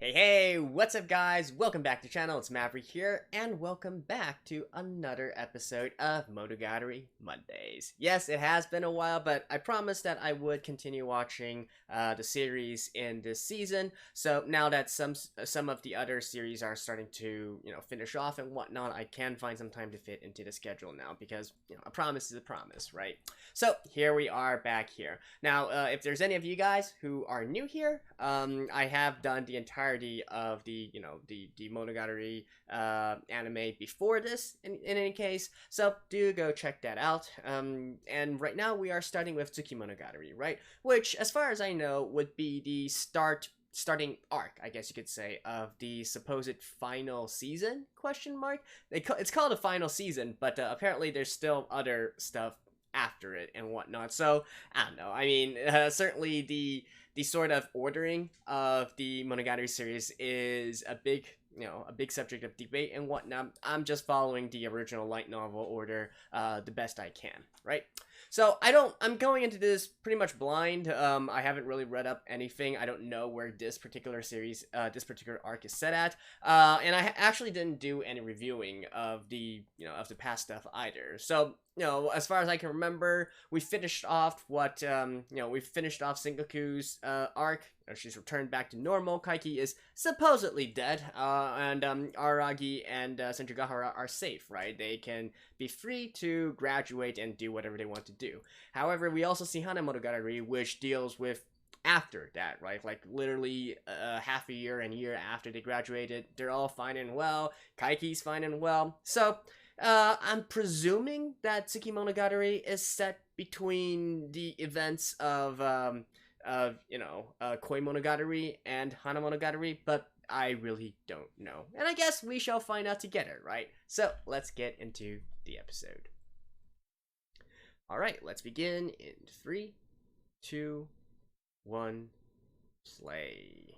Hey, what's up guys? Welcome back to the channel, it's Maverick here, and welcome back to another episode of Monogatari Mondays. Yes, it has been a while, but I promised that I would continue watching the series in this season, so now that some of the other series are starting to, finish off and whatnot, I can find some time to fit into the schedule now, because, a promise is a promise, right? So, here we are back here. Now, if there's any of you guys who are new here, I have done the entirety of the the Monogatari anime before this in any case, so do go check that out. And right now we are starting with Tsukimonogatari, right, which as far as I know would be the starting arc, I guess you could say, of the supposed final season, question mark. It's called a final season, but apparently there's still other stuff after it and whatnot, so I don't know. I mean, certainly the sort of ordering of the Monogatari series is a big, a big subject of debate and whatnot. I'm just following the original light novel order the best I can, right? So I'm going into this pretty much blind. I haven't really read up anything. I don't know where this particular series, this particular arc is set at, and I actually didn't do any reviewing of the, of the past stuff either. So, as far as I can remember, we finished off we finished off Sengoku's arc. She's returned back to normal. Kaiki is supposedly dead, and Aragi and Senjugahara are safe, right? They can be free to graduate and do whatever they want to do. However, we also see Hana Monogatari, which deals with after that, right? Like literally half a year and year after they graduated, they're all fine and well. Kaiki's fine and well. So, I'm presuming that Tsukimonogatari is set between the events of Koi Monogatari and Hana Monogatari, but I really don't know. And I guess we shall find out together, right? So, let's get into the episode. Alright, let's begin in 3, 2, 1, play.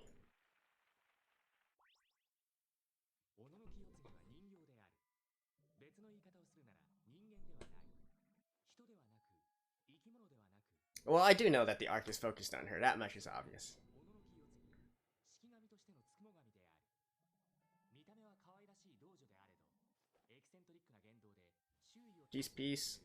Well, I do know that the arc is focused on her. That much is obvious. Peace, peace.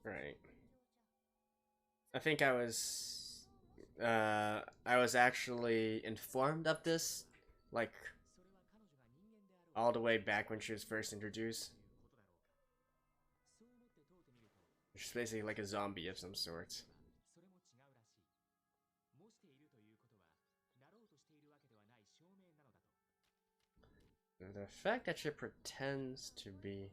Right. I think I was actually informed of this, like, all the way back when she was first introduced. She's basically like a zombie of some sort. The fact that she pretends to be...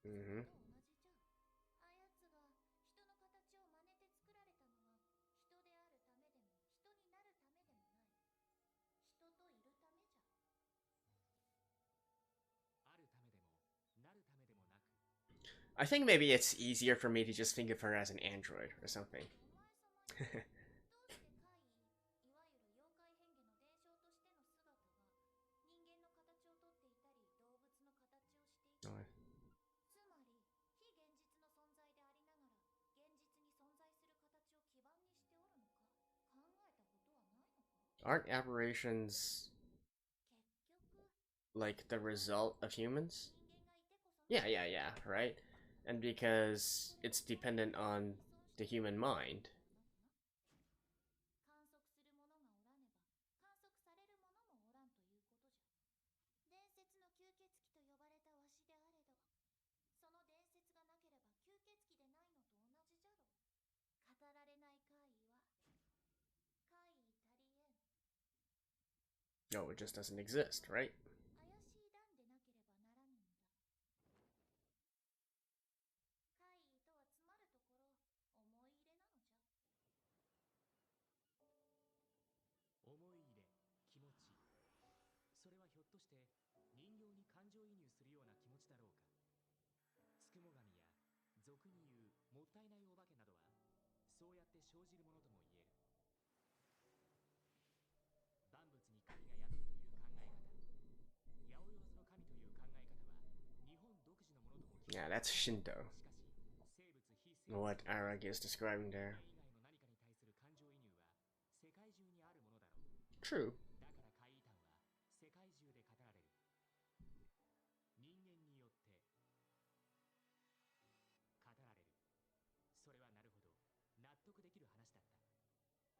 Mm-hmm. I think maybe it's easier for me to just think of her as an android or something. Aren't aberrations like the result of humans? Yeah, right? And because it's dependent on the human mind. No, it just doesn't exist, right? して人形に感情移入するような気持ちだろうか。つくも神や俗に言うもったいないお化けなどはそうやって生じるものとも言える。万物に神が宿るという考え方、八百万の神という考え方は日本独自のものとも聞いている。 Yeah, that's Shinto. しかし生物非生物 What Aragi is describing 人 there. 間以外の何かに対する感情移入は世界中にあるものだろう。 True. だから怪異譚は世界中で語られる。人間によって語られる。それはなるほど納得できる話だった。い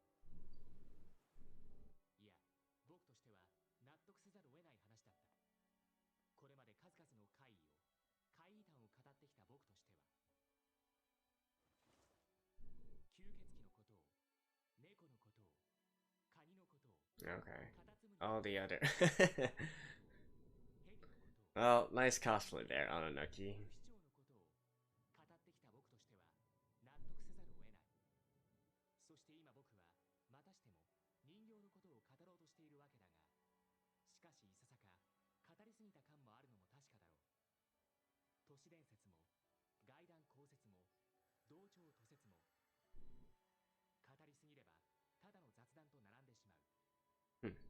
や、僕としては納得せざるを得ない話だった。これまで数々の怪異を怪異譚を語ってきた僕としては、吸血鬼のことを、猫のことを、カニのことを、 Okay. カタツムリ All the other. ヘビのことを、 Well, nice cosplay there, Ononoki. 不死鳥のことを語ってきた僕としては納得せざるを得ない。そして今僕はまたしても人形のことを語ろうとしているわけだが、しかしいささか語りすぎた感もあるのも確かだろう。都市伝説も外談考説も同調都説も語りすぎればただの雑談と並んでしまう。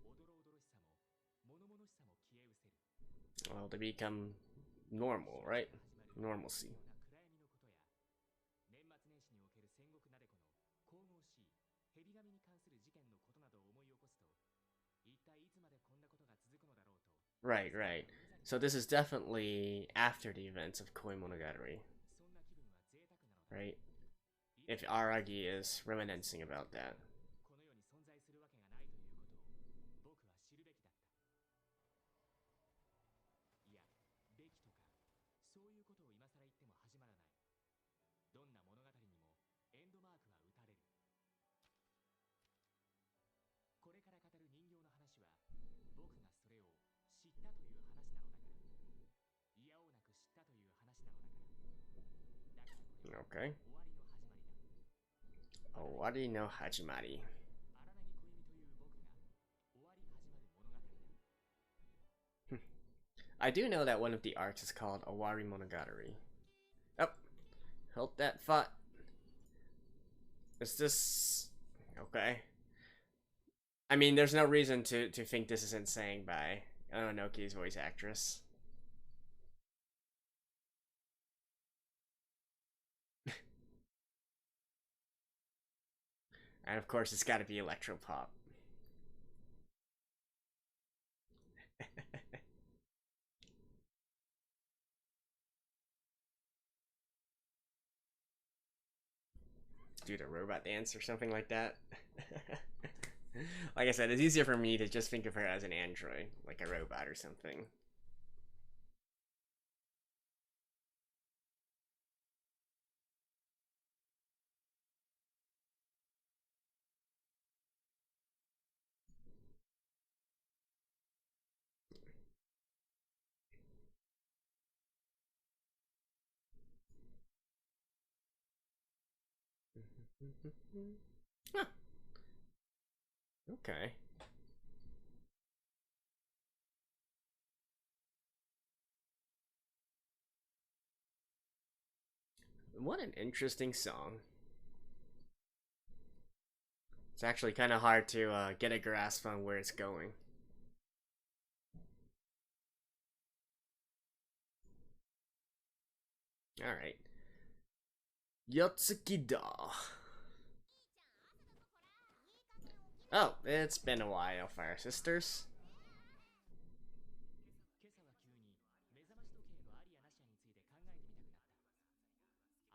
おどろおどろしさも物々しさも消え失せる。 Well, they become normal, right? Normalcy. 暗闇のことや年末年始における戦国なでこの神々しい蛇神に関する事件のことなどを思い起こすと、一体いつまでこんなことが続くのだろうと。 Right, right. So this is definitely after the events of Koimonogatari, そんな気分は贅沢なのだ。 right? If Aragi is reminiscing about that. この世に存在するわけがないということを僕は知るべきだった。いや、べきとかそういうことを今更言っても始まらない。どんな物語にもエンドマークは打たれる。これから語る人形の話は僕がそれを知ったという話なのだから、いやおうなく知ったという話なのだから。だからこれは Okay. 終わりの始まりだ。 Owari no Hajimari. 荒なぎ恋人という僕が終わり始まる物語だ。 I do know that one of the arcs is called Owari Monogatari. Oh, hold that thought. Is this okay? I mean, there's no reason to think this isn't sang by Ononoki's voice actress. And of course, it's gotta be electropop. Do the robot dance or something like that. Like I said, it's easier for me to just think of her as an android, like a robot or something. Huh. Okay. What an interesting song. It's actually kind of hard to get a grasp on where it's going. Alright. Yotsuki-da. Oh, it's been a while, Fire Sisters. 今朝は急に目覚まし時計のありやなしやについて考えてみたくなった。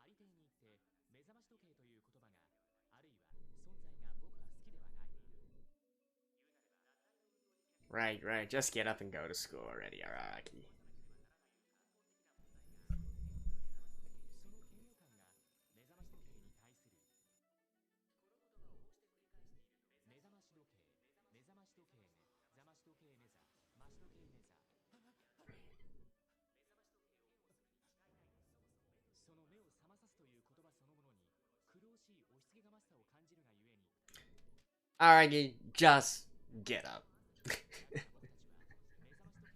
ありていに言って目覚まし時計という言葉があるいは存在が僕は好きではない。 Right, right. Just get up and go to school already, Araki. その嫌悪感が目覚まし時計に対するこの言葉をこうして繰り返していると、目覚まし時計、目覚まし時計ね、ざまし時計ねざ、まし時計ねざ、目覚まし時計を起こすに違いないと、そもそも目を覚まさすという言葉そのものに苦労しい押し付けがましさを感じるがゆえに、 Araki, just get up. 僕たちは目覚まし時計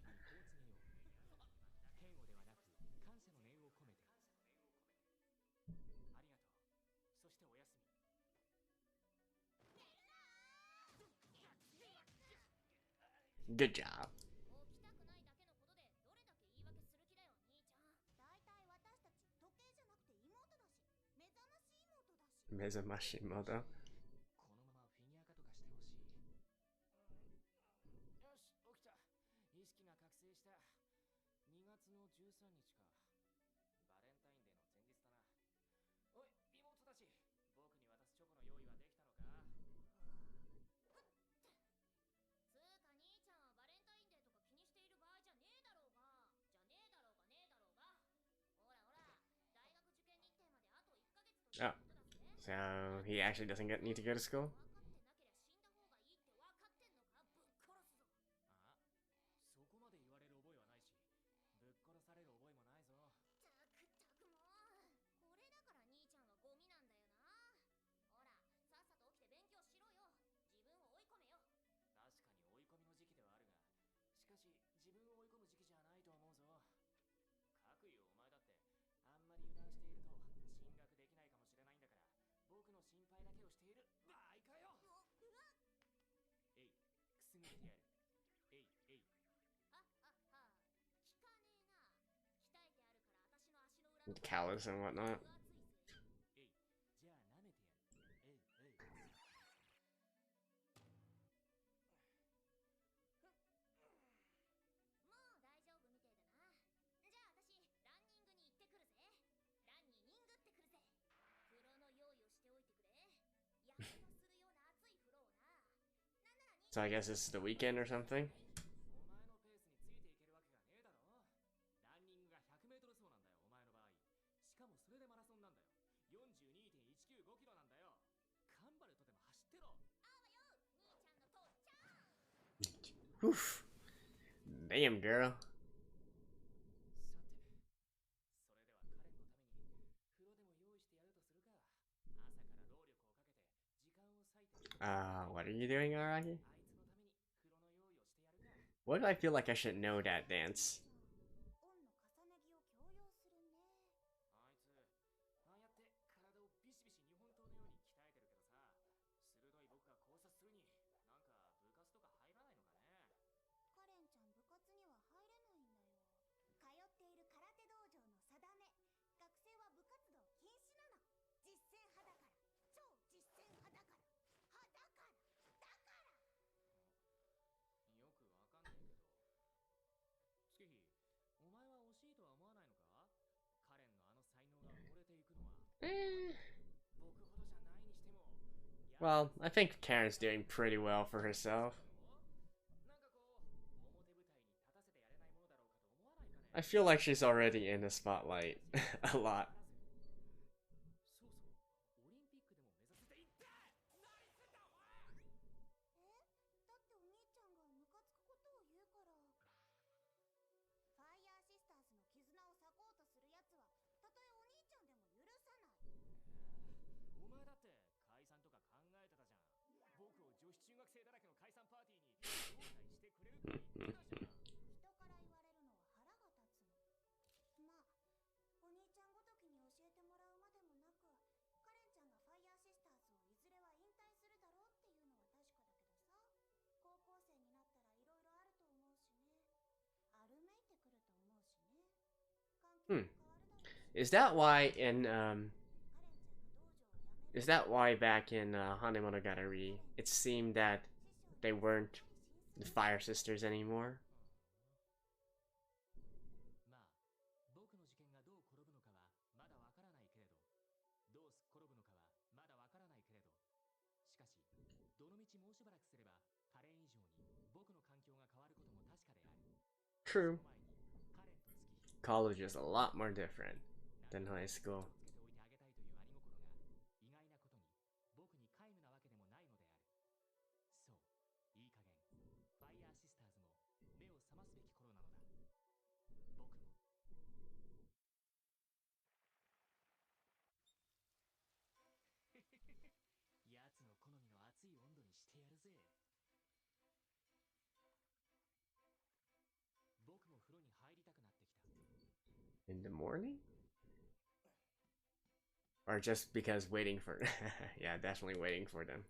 Good job. 起きたくないだけのことでどれだけ言い訳する気だよ兄ちゃん。だいたい私たち時計じゃなくて妹だし、目覚まし妹だし。Mezamashimoto. このままフィギュア化とかしてほしい。よし、起きた。意識が覚醒した。2月の13日か。バレンタインデーの前日だな。おい、妹たち、僕に渡すチョコの用意はできたのか？つうか兄ちゃんはバレンタインデーとか気にしている場合じゃねえだろうが。じゃねえだろうがねえだろうが。ほらほら、大学受験日程まであと1ヶ月ということだぜ。So he actually doesn't need to go to school? 分かってなけりゃ死んだ方がいいって分かってんのか？ぶっ殺すぞ。あ、そこまで言われる覚えはないし、ぶっ殺される覚えもないぞ。たくもう。これだから兄ちゃんはゴミなんだよな。ほら、さっさと起きて勉強しろよ。自分を追い込めよ。確かに追い込みの時期ではあるが、しかし自分を追い込む時期じゃないと思うぞ。各よ、お前だってあんまり油断していると進学できないかもしれないんだから、僕の心配だけをしている場合かよ。えい、くすぐってやる。えいえい。は聞かねえな。鍛えてあるから私の足の裏の Callous and whatnot. 分厚いぜ。えい、じゃあ舐めてやる。えいえい。もう大丈夫みてえだな。じゃあ私ランニングに行ってくるぜ。ランニングってくるぜ。風呂の用意をしておいてくれ。やけどするような熱い風呂をな。なんならに So I guess this is the weekend or something? お前のペースについていけるわけがねえだろ。ランニングが100メートル走なんだよ、お前の場合。しかもそれでマラソンなんだよ。42.195 キロなんだよ。カンバルとでも走ってろ。あわよ、兄ちゃんの父ちゃん。 Oof. Damn, girl. さて、それでは彼のために風呂でも用意してやるとするか。朝から労力をかけて時間を割いて What are you doing, Araki? あいつのために風呂の用意をしてやるか。 Why do I feel like I should know that dance? オンの重ね着を強要するね。あいつ、ああやって体をビシビシ日本刀のように鍛えてるけどさ、鋭い僕が考察するに、なんか部活とか入らないのかね。カレンちゃん部活には入れないんだよ。通っている空手道場の定め、学生は部活動禁止なの。実践派だから。超実践派だから。だからよくわかんないけど。月日、お前は惜しいとは思わないのか？カレンのあの才能が埋もれていくのは。僕ほどじゃないにしても。 Well, I think Karen's doing pretty well for herself. なんかこう、表舞台に立たせてやれないものだろうかと思わないかね。 I feel like she's already in the spotlight a lot. そうそう、オリンピックでも目指せていった。何すんだお前。だってお兄ちゃんがムカつくことを言うから。ファイヤーシスターズの絆を裂こうとするやつはたとえお兄ちゃんでも許さない。お前だって解散とか考えてたじゃん。僕を女子中学生だらけの解散パーティーに招待してくれるって言ってたじゃん。人から言われるのは腹が立つの。まあお兄ちゃんごときに教えてもらうまでもなく、カレンちゃんがファイヤーシスターズをいずれは引退するだろうっていうのは確かだけどさ、高校生になったらいろいろあると思うしね。歩めいてくると思うしね。環境も変わるだろうし。 Is that why in カレンちゃんが道場を辞める is that why back in Monogatari it seemed that they weren't the Fire Sisters anymore? まあ、僕の事件がどう転ぶのかはまだわからないけれど、どうすっ転ぶのかはまだわからないけれど、しかし、どのみちもうしばらくすれば、カレン以上に僕の環境が変わることも確かである。 True. その前にカレンと月日、 College is a lot more different than high school. つけておいてあげたいというあり心が、意外なことに僕に皆無なわけでもないのである。そう、いい加減、ファイヤーシスターズも目を覚ますべき頃なのだ。僕も。奴の好みの熱い温度にしてやるぜ。僕も風呂に入りたくなってきた。 In the morning? Or just because waiting for yeah, definitely waiting for them.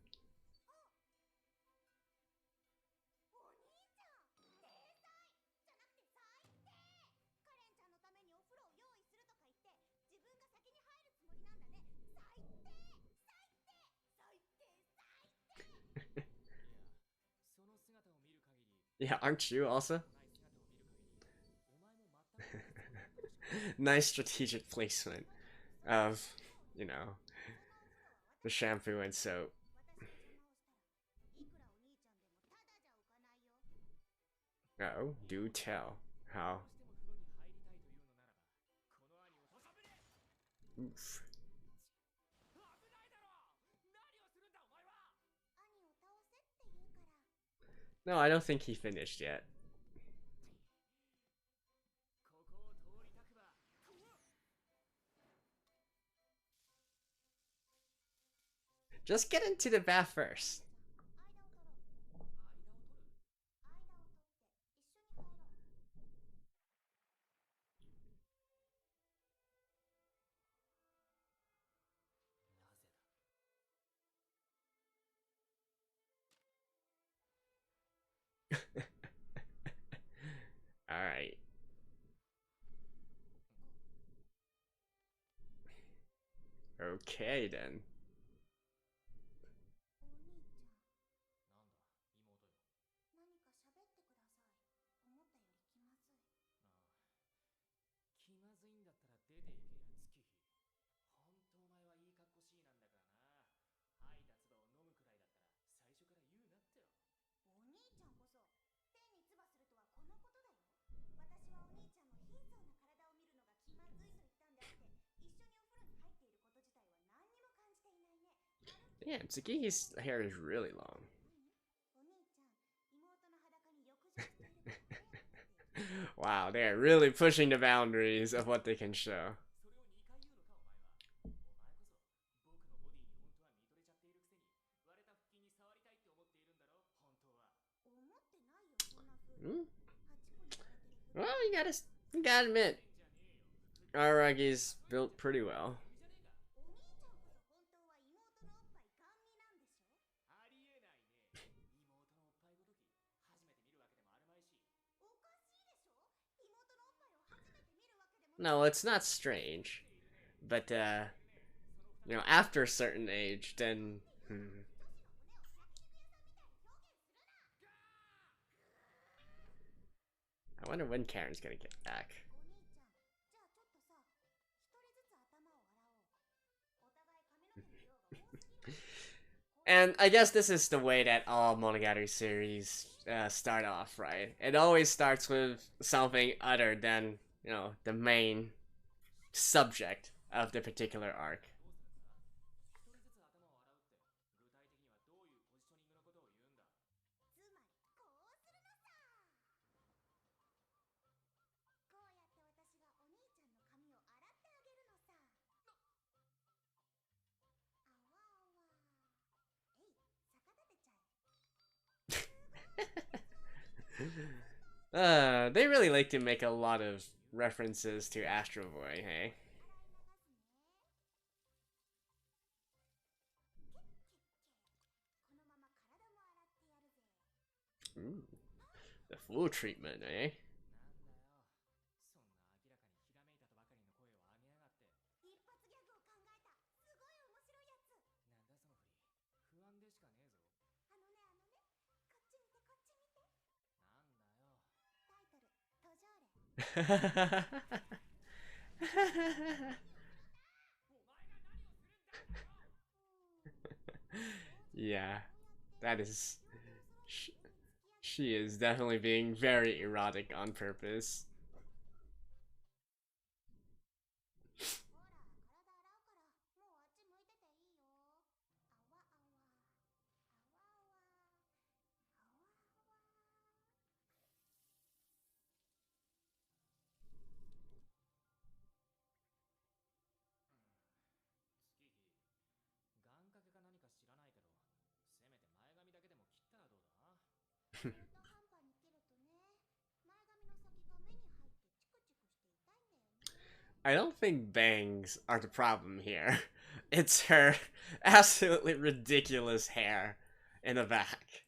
Yeah, aren't you also? お前も全く同じつもりだったでしょ。 Nice strategic placement of, you know, そのお風呂は the shampoo and soap. 私が邪魔をしたらいくらお兄ちゃんでもタダじゃ浮かないよ。 Oh, do tell. ど How? うしても風呂に入りたいというのならば、この兄を土佐船。 Oof. 危ないだろう。何をするんだお前は。兄を倒せって言うから。 No, I don't think he finished yet. ここを通りたくば。 Just get into the bath first. 間を取ろう。間を取る。間を取って一緒に入ろう。 なぜだ。 Alright. Okay then. お兄ちゃん、なんだ妹よ。何か喋ってください。思ったより気まずい。ああ、気まずいんだったら出て行けや月日。ほんとお前はいいかっこしいなんだからな。吐いた唾を飲むくらいだったら最初から言うなってよ。お兄ちゃんこそ天に唾するとはこのことだよ。私はお兄ちゃんの貧相な体を見るのが気まずいと言ったんであって、一緒にお風呂に入っていること自体は何にも感じていないね。 Yeah, Tsuki's hair is really long. お兄ちゃん、妹の裸に浴場しているから早く出て行き。 Wow, they're really pushing the boundaries of what they can show. それを2回言うのかお前は。お前こそ僕のボディに本当は見とれちゃっているくせに割れた腹筋に触りたいって思っているんだろ本当は。思ってないよ、そんな風に。 Hmm? 8個に割れてる風。 Well, you gotta admit, じゃねえよ。 Aragi's built pretty well. じゃねえか。お兄ちゃんこそ本当は妹のおっぱいガン見なんでしょ。ありえないね。妹のおっぱいごとき初めて見るわけでもあるまいし。おかしいでしょ。妹のおっぱいを初めて見るわけでも。 No, it's not strange. But, you know, after a certain age, then, 女子の骨を焼肉屋さんみたいに表現するな。 I wonder when Karen's gonna get back. お兄ちゃん、じゃあちょっとさ、一人ずつ頭を洗おう。お互い髪の毛の量が多すぎない。 And I guess this is the way that all Monogatari series start off, right? It always starts with something other than, you know, the main subject of the particular arc. どうするんだ。一人ずつ頭を洗うって具体的にはどういうポジショニングのことを言うんだ。つまりこうするのさ。こうやって私がお兄ちゃんの髪を洗ってあげるのさ。あわあわ。えい、逆立てちゃえ。 They really like to make a lot of references to Astro Boy, hey? このまま体も洗ってやるぜ。 Ooh, the full treatment, eh? なんだよ。そんな明らかにひらめいたとばかりの声を上げやがって。一発ギャグを考えた。すごい面白いやつ。なんだその振り。不安でしかねえぞ。あのね、こっち見てこっち見て。なんだよ。タイトル、途上例。お前が何をするんだんだよ。 Yeah, that is. She is definitely being very erotic on purpose. ほら、体洗うから、もうあっち向いてていいよ。あわあわ。あわあわ。あわあわ。月日。願掛けか何か知らないけど、せめて前髪だけでも切ったらどうだ。中途半端に切るとね、前髪の先が目に入ってチクチクして痛いんだよね。 I don't think bangs are the problem here. It's her absolutely ridiculous hair in the back.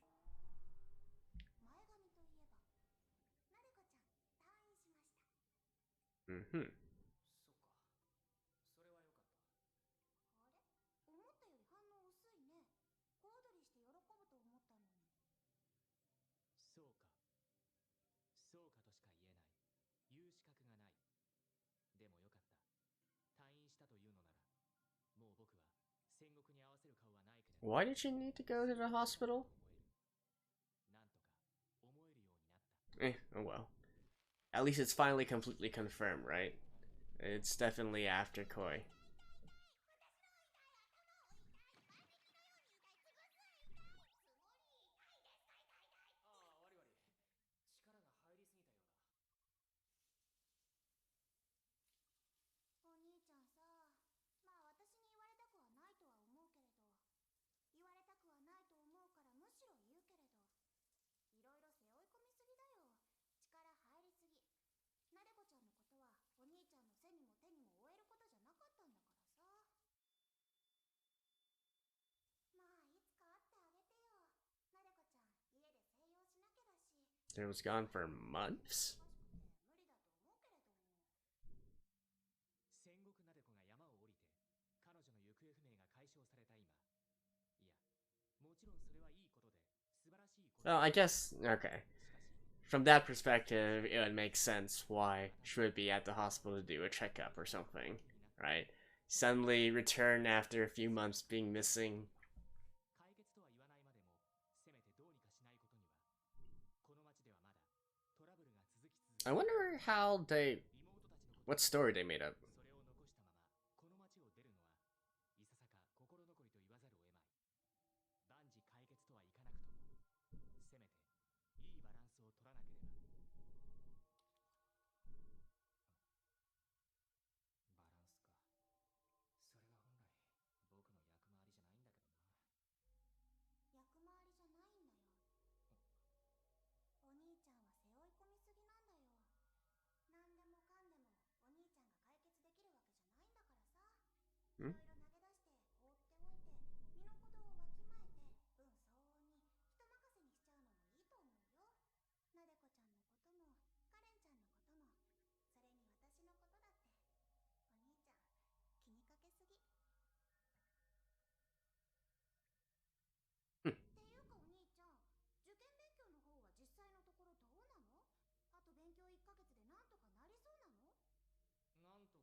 前髪といえば、なでこちゃん、退院しました。 Mm-hmm. そっか。それはよかった。あれ、思ったより反応薄いね。小躍りして喜ぶと思ったのに。そうか。Why did she need to go to the hospital? Oh well. At least it's finally completely confirmed, right? It's definitely after Koi. お兄ちゃんさ、まあ私に言われたくはないとは思うけれど、言われたくはないと思うからむしろ言うけれど、いろいろ背負い込みすぎだよ。力入りすぎ。なでこちゃんのことはお兄ちゃんの背にも手にも負えることじゃなかったんだからさ。まあいつか会ってあげてよ。なでこちゃん家で静養しなきゃだし。 It was gone for months? 無理だと思うけれども。戦国なでこが山を降りて彼女の行方不明が解消された今、いや、もちろんそれはいいことで素晴らしいこと。 Well, I guess, okay. From that perspective, it would make sense why she would be at the hospital to do a checkup or something, right? Suddenly return after a few months being missing. I wonder how they... what story they made up. Hmm? なでこちゃんのこともカレンちゃんのことも、それに私のことだって、お兄ちゃん気にかけすぎ。っていうかお兄ちゃん、受験勉強の方は実際のところどうなの？あと勉強1ヶ月でなんとかなりそうなの？なんとかはなりそうかな。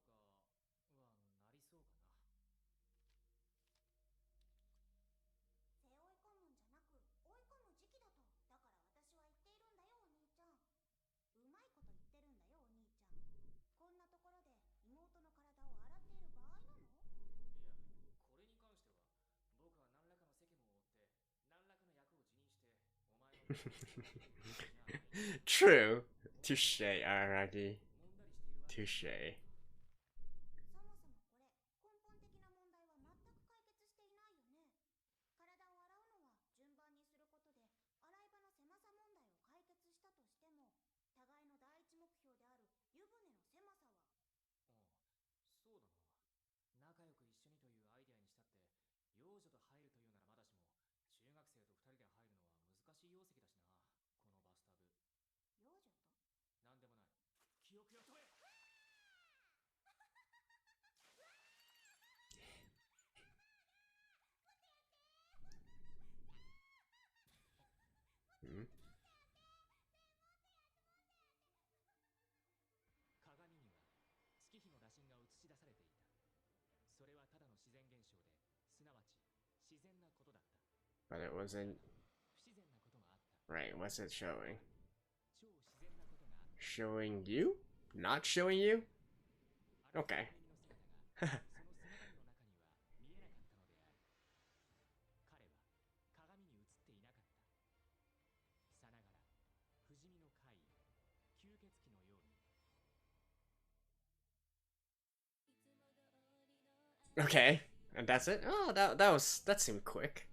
背負い込むんじゃなく追い込む時期だと、だから私は言っているんだよお兄ちゃん。うまいこと言ってるんだよお兄ちゃん。こんなところで妹の体を洗っている場合なの？いや、これに関しては僕は何らかの責務を負って何らかの役を辞任してお前のTrue. Touche, Araki. Touche. そもそもこれ根本的な問題は全く解決していないよね。体を洗うのは順番にすることで洗い場の狭さ問題を解決したとしても、互いの第一目標である湯船の狭さは。ああ、そうだな。仲良く一緒にというアイデアにしたって、幼女と入るというならまだしも、中学生と二人で入るのは難しい容積だしな、このバスタブ。幼女と？なんでもない。記憶よとえ。Hmm? 鏡には月日の羅針が映し出されていた。それはただの自然現象で、すなわち自然なことだった。 But it wasn't... 不自然なことがあった。 Right, what's it showing? 超自然なことがあった。 Showing you? Not showing you? Okay. その姿の中には見えなかったのである。彼は鏡に映っていなかった。さながら不死身の怪異、吸血鬼のように。 Okay, and that's it? Oh, that seemed quick.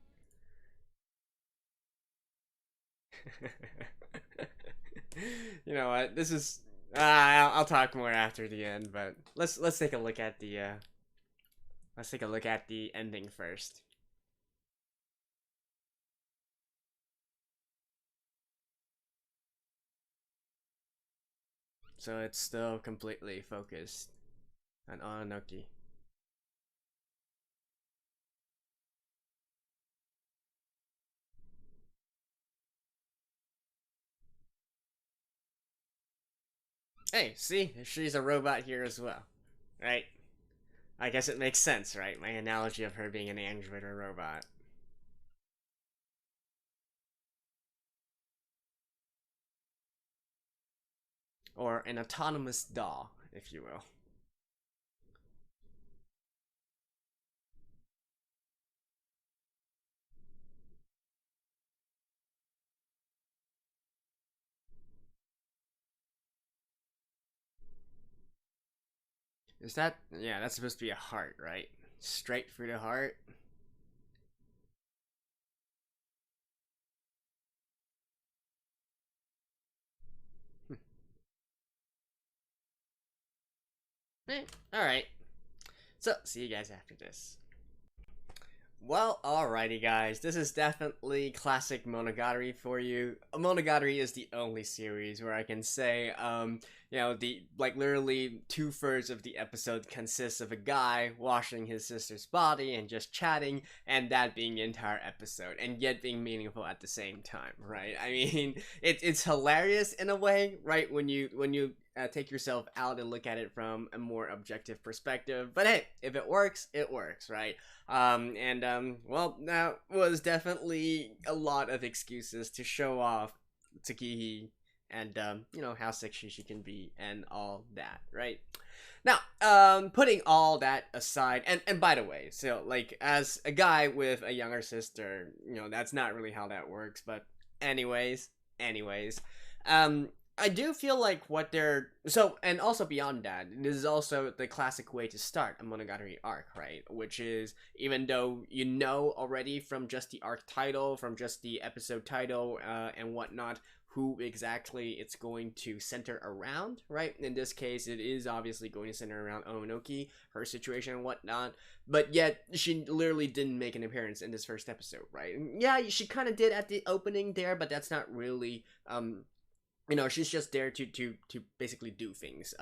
You know what? This is I'll talk more after the end, but let's take a look at the ending first. So it's still completely focused on Onoki. Hey, see? She's a robot here as well. Right? I guess it makes sense, right? My analogy of her being an android or robot. Or an autonomous doll, if you will. Is that, yeah, that's supposed to be a heart, right? Straight through the heart. Eh, alright. So, see you guys after this. Well, alrighty, guys. This is definitely classic Monogatari for you. Monogatari is the only series where I can say, the like literally 2/3 of the episode consists of a guy washing his sister's body and just chatting, and that being the entire episode, and yet being meaningful at the same time, right? I mean, it's hilarious in a way, right? When you take yourself out and look at it from a more objective perspective. But hey, if it works, right? Well, that was definitely a lot of excuses to show off Tsukihi and, how sexy she can be and all that, right? Now, putting all that aside, and by the way, so, like, as a guy with a younger sister, that's not really how that works, but anyways, um, I do feel like what they're so, and also beyond that, this is also the classic way to start a Monogatari arc, right? Which is, even though you know already from just the arc title, from just the episode title, and whatnot, who exactly it's going to center around, right? In this case, it is obviously going to center around Onoki, her situation and whatnot, but yet she literally didn't make an appearance in this first episode, right? Yeah, she kind of did at the opening there, but that's not really she's just there to basically do things,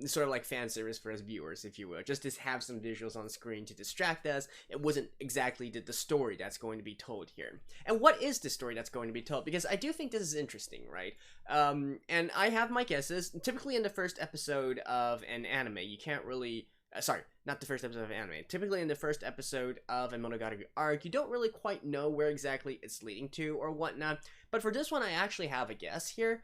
sort of like fan service for us viewers, if you will, just to have some visuals on screen to distract us. It wasn't exactly the story that's going to be told here. And what is the story that's going to be told? Because I do think this is interesting, right? And I have my guesses. Typically in the first episode of an anime, you can't really sorry, not the first episode of anime. Typically in the first episode of a Monogatari arc, you don't really quite know where exactly it's leading to or whatnot. But for this one, I actually have a guess here,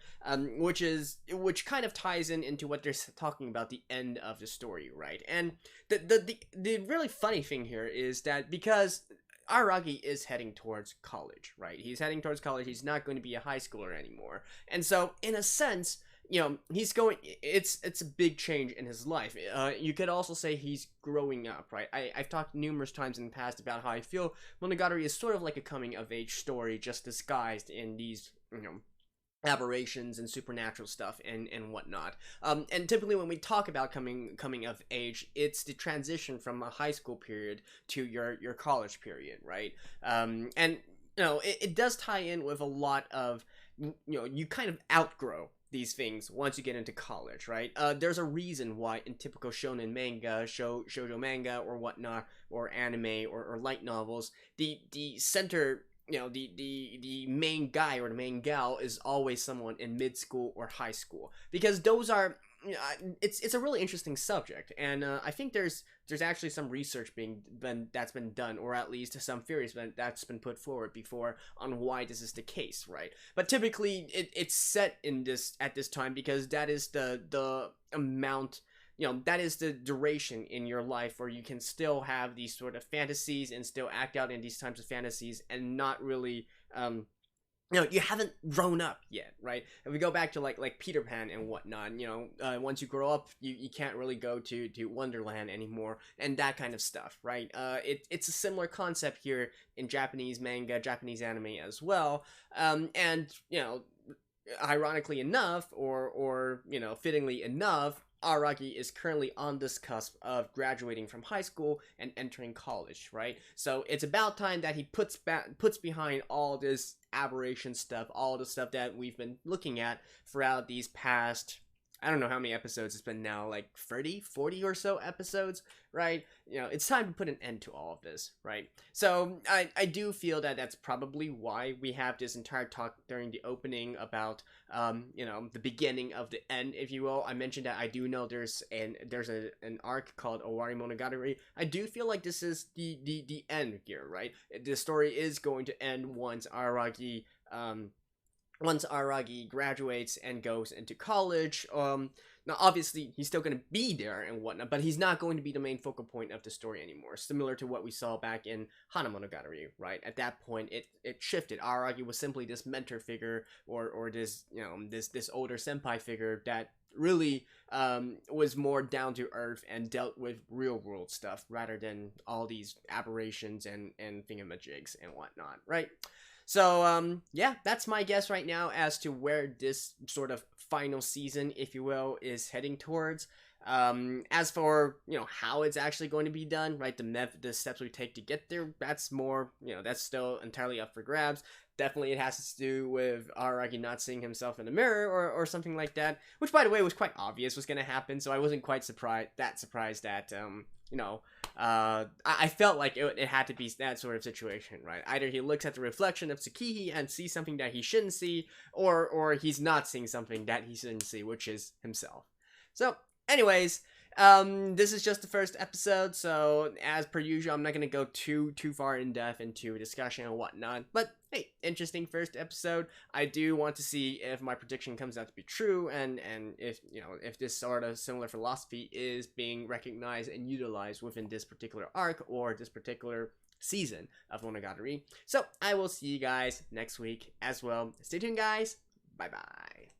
which kind of ties into what they're talking about, the end of the story, right? And the really funny thing here is that because Araki is heading towards college, right? He's heading towards college. He's not going to be a high schooler anymore, and so in a sense, he's going, it's a big change in his life. You could also say he's growing up, right? I've talked numerous times in the past about how I feel Monogatari is sort of like a coming of age story, just disguised in these aberrations and supernatural stuff and whatnot. And typically when we talk about coming of age, it's the transition from a high school period to your college period, right? And it does tie in with a lot of, you kind of outgrow these things once you get into college, right? There's a reason why in typical shonen manga, shoujo manga, or whatnot, or anime, or light novels, the center, the main guy or the main gal is always someone in mid school or high school, because those are, it's a really interesting subject, and I think there's actually some research that's been done, or at least some theories that's been put forward before on why this is the case, right? But typically it's set in this at this time because that is the amount, that is the duration in your life where you can still have these sort of fantasies and still act out in these types of fantasies and not really you haven't grown up yet, right? If we go back to like Peter Pan and whatnot, once you grow up, you can't really go to Wonderland anymore, and that kind of stuff, right? It's a similar concept here in Japanese manga, Japanese anime as well, and ironically enough, or fittingly enough, Araki is currently on this cusp of graduating from high school and entering college, right? So it's about time that he puts behind all this aberration stuff, all the stuff that we've been looking at throughout these past I don't know how many episodes it's been now, like 30, 40 or so episodes, right? You know, it's time to put an end to all of this, right? So I do feel that that's probably why we have this entire talk during the opening about, you know, the beginning of the end, if you will. I mentioned that I do know there's an arc called Owari Monogatari. I do feel like this is the end here, right? The story is going to end once Aragi graduates and goes into college. Now obviously he's still going to be there and whatnot, but he's not going to be the main focal point of the story anymore. Similar to what we saw back in Hana Monogatari, right? At that point, it shifted. Aragi was simply this mentor figure, or this, you know, this older senpai figure that really was more down to earth and dealt with real world stuff rather than all these aberrations and thingamajigs and whatnot, right? So, yeah, that's my guess right now as to where this sort of final season, if you will, is heading towards. As for, you know, how it's actually going to be done, right, the steps we take to get there, that's more, you know, that's still entirely up for grabs. Definitely it has to do with Araki not seeing himself in the mirror or something like that, which, by the way, was quite obvious was going to happen, so I wasn't quite surprised that, you know, I felt like it had to be that sort of situation, right? Either he looks at the reflection of Tsukihi and sees something that he shouldn't see, or he's not seeing something that he shouldn't see, which is himself. So, anyways, this is just the first episode, so as per usual, I'm not gonna go too far in depth into discussion and whatnot. But hey, interesting first episode. I do want to see if my prediction comes out to be true, and if, you know, if this sort of similar philosophy is being recognized and utilized within this particular arc or this particular season of Monogatari. So I will see you guys next week as well. Stay tuned, guys. Bye bye.